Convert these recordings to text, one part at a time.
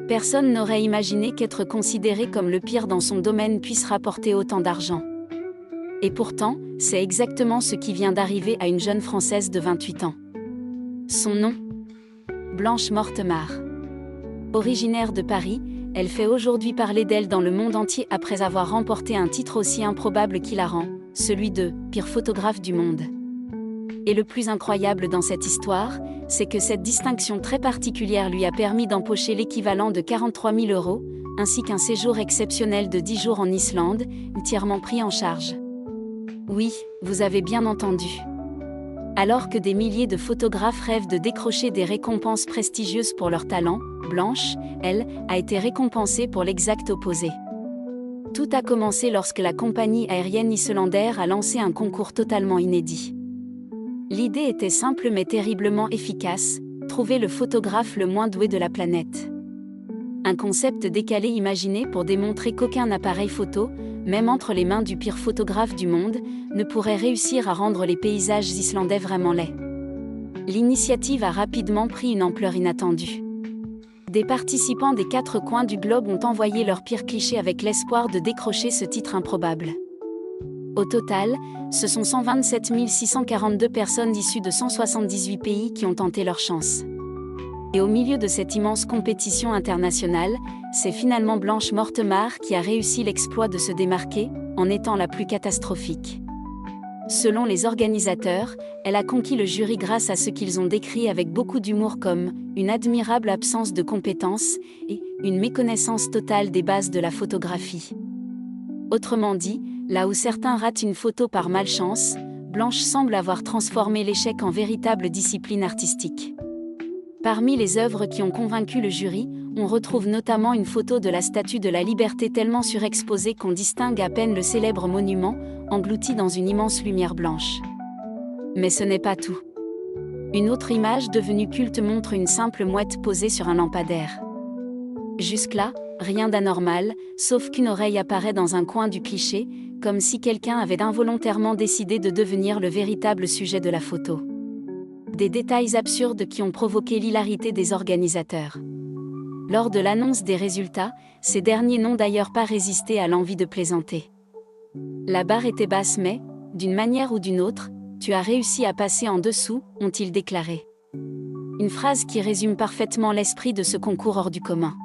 Personne n'aurait imaginé qu'être considéré comme le pire dans son domaine puisse rapporter autant d'argent. Et pourtant, c'est exactement ce qui vient d'arriver à une jeune Française de 28 ans. Son nom ? Blanche Mortemart. Originaire de Paris, elle fait aujourd'hui parler d'elle dans le monde entier après avoir remporté un titre aussi improbable qu'hilarant, celui de « pire photographe du monde ». Et le plus incroyable dans cette histoire, c'est que cette distinction très particulière lui a permis d'empocher l'équivalent de 43 000 €, ainsi qu'un séjour exceptionnel de 10 jours en Islande, entièrement pris en charge. Oui, vous avez bien entendu. Alors que des milliers de photographes rêvent de décrocher des récompenses prestigieuses pour leur talent, Blanche, elle, a été récompensée pour l'exact opposé. Tout a commencé lorsque la compagnie aérienne Icelandair a lancé un concours totalement inédit. L'idée était simple mais terriblement efficace, trouver le photographe le moins doué de la planète. Un concept décalé imaginé pour démontrer qu'aucun appareil photo, même entre les mains du pire photographe du monde, ne pourrait réussir à rendre les paysages islandais vraiment laids. L'initiative a rapidement pris une ampleur inattendue. Des participants des 4 coins du globe ont envoyé leurs pires clichés avec l'espoir de décrocher ce titre improbable. Au total, ce sont 127 642 personnes issues de 178 pays qui ont tenté leur chance. Et au milieu de cette immense compétition internationale, c'est finalement Blanche Mortemart qui a réussi l'exploit de se démarquer, en étant la plus catastrophique. Selon les organisateurs, elle a conquis le jury grâce à ce qu'ils ont décrit avec beaucoup d'humour comme « une admirable absence de compétences » et « une méconnaissance totale des bases de la photographie ». Autrement dit, là où certains ratent une photo par malchance, Blanche semble avoir transformé l'échec en véritable discipline artistique. Parmi les œuvres qui ont convaincu le jury, on retrouve notamment une photo de la Statue de la Liberté tellement surexposée qu'on distingue à peine le célèbre monument, englouti dans une immense lumière blanche. Mais ce n'est pas tout. Une autre image devenue culte montre une simple mouette posée sur un lampadaire. Jusque-là, rien d'anormal, sauf qu'une oreille apparaît dans un coin du cliché, comme si quelqu'un avait involontairement décidé de devenir le véritable sujet de la photo. Des détails absurdes qui ont provoqué l'hilarité des organisateurs. Lors de l'annonce des résultats, ces derniers n'ont d'ailleurs pas résisté à l'envie de plaisanter. La barre était basse mais, d'une manière ou d'une autre, tu as réussi à passer en dessous, ont-ils déclaré. Une phrase qui résume parfaitement l'esprit de ce concours hors du commun.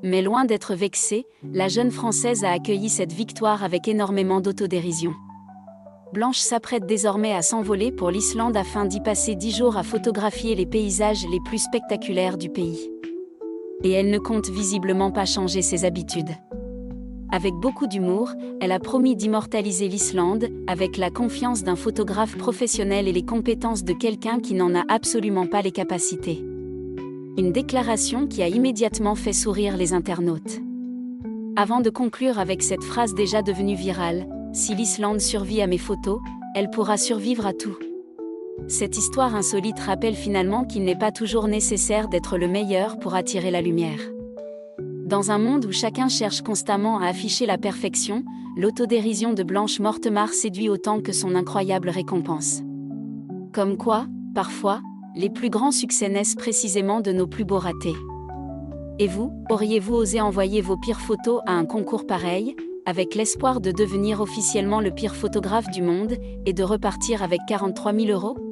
Mais loin d'être vexée, la jeune Française a accueilli cette victoire avec énormément d'autodérision. Blanche s'apprête désormais à s'envoler pour l'Islande afin d'y passer 10 jours à photographier les paysages les plus spectaculaires du pays. Et elle ne compte visiblement pas changer ses habitudes. Avec beaucoup d'humour, elle a promis d'immortaliser l'Islande, avec la confiance d'un photographe professionnel et les compétences de quelqu'un qui n'en a absolument pas les capacités. Une déclaration qui a immédiatement fait sourire les internautes. Avant de conclure avec cette phrase déjà devenue virale, « Si l'Islande survit à mes photos, elle pourra survivre à tout ». Cette histoire insolite rappelle finalement qu'il n'est pas toujours nécessaire d'être le meilleur pour attirer la lumière. Dans un monde où chacun cherche constamment à afficher la perfection, l'autodérision de Blanche Mortemart séduit autant que son incroyable récompense. Comme quoi, parfois, les plus grands succès naissent précisément de nos plus beaux ratés. Et vous, auriez-vous osé envoyer vos pires photos à un concours pareil, avec l'espoir de devenir officiellement le pire photographe du monde, et de repartir avec 43 000 €?